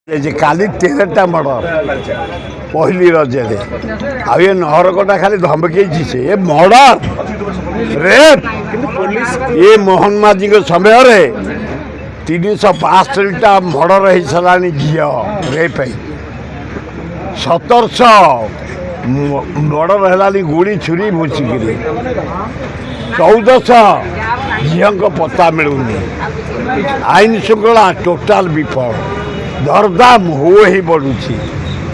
ଯେ କାଲି 13ଟା ମର୍ଡର ପହିଲି ରଜରେ ଆଉ ଏ ନହରକଟା ଖାଲି ଧମକେଇଛି ସେ ଏ ମର୍ଡର ରେପ୍ ଏ ମୋହନ ମାଝୀଙ୍କ ସମୟରେ 365ଟା ମର୍ଡର ହେଇସାରିଲାଣି ଝିଅ ରେପ୍ ପାଇଁ 1700 ମର୍ଡର ହେଲାଣି ଗୁଳି ଛୁରୀ ଭୁସିକିରି 1400 ଝିଅଙ୍କ ପତା ମିଳୁନି ଆଇନ ଶୃଙ୍ଖଳା ଟୋଟାଲ ବିଫଳ दरदाम हो ही बढ़ुची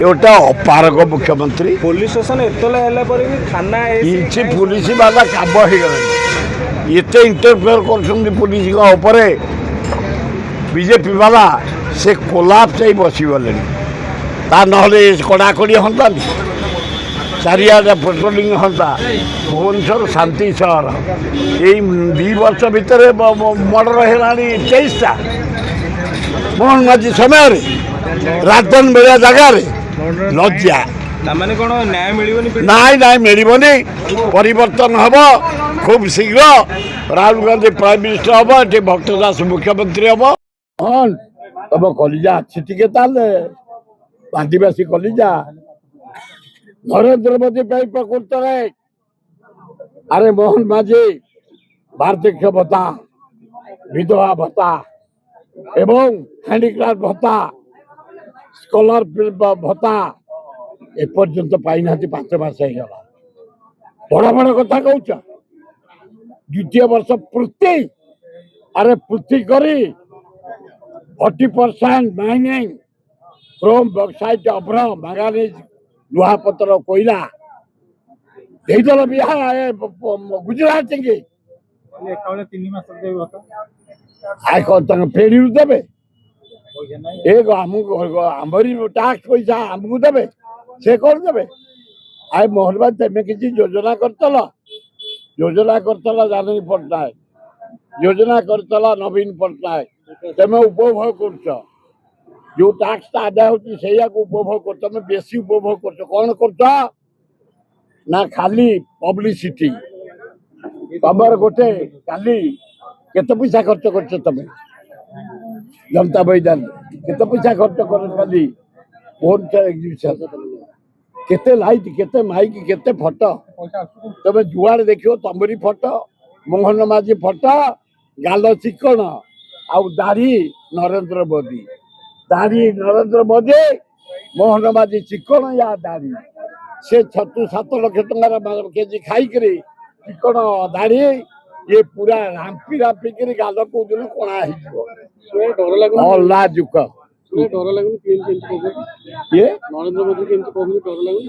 एटा अपारक मुख्यमंत्री पुलिस स्टेशन एतला हैला पर भी थाना किछि पुलिस वाला काम हो गले एते इंटरफेयर करछन पुलिस का ऊपर बीजेपी वाला से कोलाप्स ही बसी गले ता नहले कड़ाकड़ी हंता चारियाडे पेट्रोलिंग हंता भुवनेश्वर शांति सहर यही 2 वर्ष भितर मर्डर है 23टा मोहन माझी समय राजधानी बेलिया जगार लज्जा न्याय मिलबनी नाई मिलबनी परिवर्तन हम खूब शीघ्र राहुल गांधी प्राइम मिनिस्टर हम ये भक्त दास मुख्यमंत्री हम हाँ तब कलिजा अच्छी टे आदिवासी कलिजा नरेंद्र मोदी प्रकृत अरे मोहन माझी वार्धक्य भत्ता विधवा भत्ता एवं हैंडिक्राफ्ट भत्ता स्कॉलर भत्ता एपर्यंत पाई ना 5 मास होगा बड़ बड़ कथा कौच द्वितीय वर्ष पृथ्वी अरे पृथ्वी करी 40% माइनिंग क्रोम बक्साइट अभ्र मैंगानीज लुहापतर कोयला देदल बिहार गुजरात के आय कौन फेरी देवे एक आमरी टैक्स पैसा आमको देवे से कौन देवे आय मोहन भाई तेमे किसी योजना करतला जानवी पट्टनायक योजना करतला नवीन पट्टनायक तेमे उपभोग कर जो टैक्स आदाय होती से उपभोग कर तुम बेसी उपभोग कर कौन कर ना खाली पब्लिसिटी तमर गोटे काली केते पैसा खर्च करछ तमे जनता मैदान केते पैसा खर्च कर खाली फोन एग्जीबिशन केते लाइट केते माइक केते फोटो तमे जुआड़ देखियो तमरी फोटो मोहन माझी फोटो गाल चिकन आउ दाढ़ी नरेंद्र मोदी मोहन माझी चिकन या दाढ़ी से 7 लाख टंकार केजी खाई चिकन दाढ़ी ये पूरा राम्पी कर गाल को कणा लाजुक ये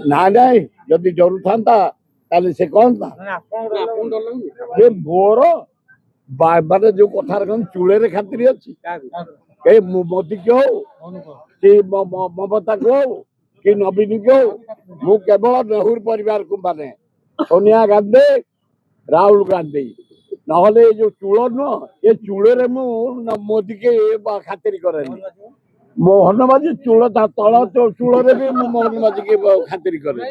ना ना जदि डर था से कौन था ये मोर माने जो कथार चूड़े खातिर अच्छी मोदी के हो कि ममता को हो कि नवीन को हो केवल नेहरू परिवार को माने सोनिया गांधी राहुल गांधी नहले जो चूड़ नुह ये चूड़े मोदी के खातिर करे मोहन माझी चूड़ तल चूड़े भी मोहन माझी के खातिर करे।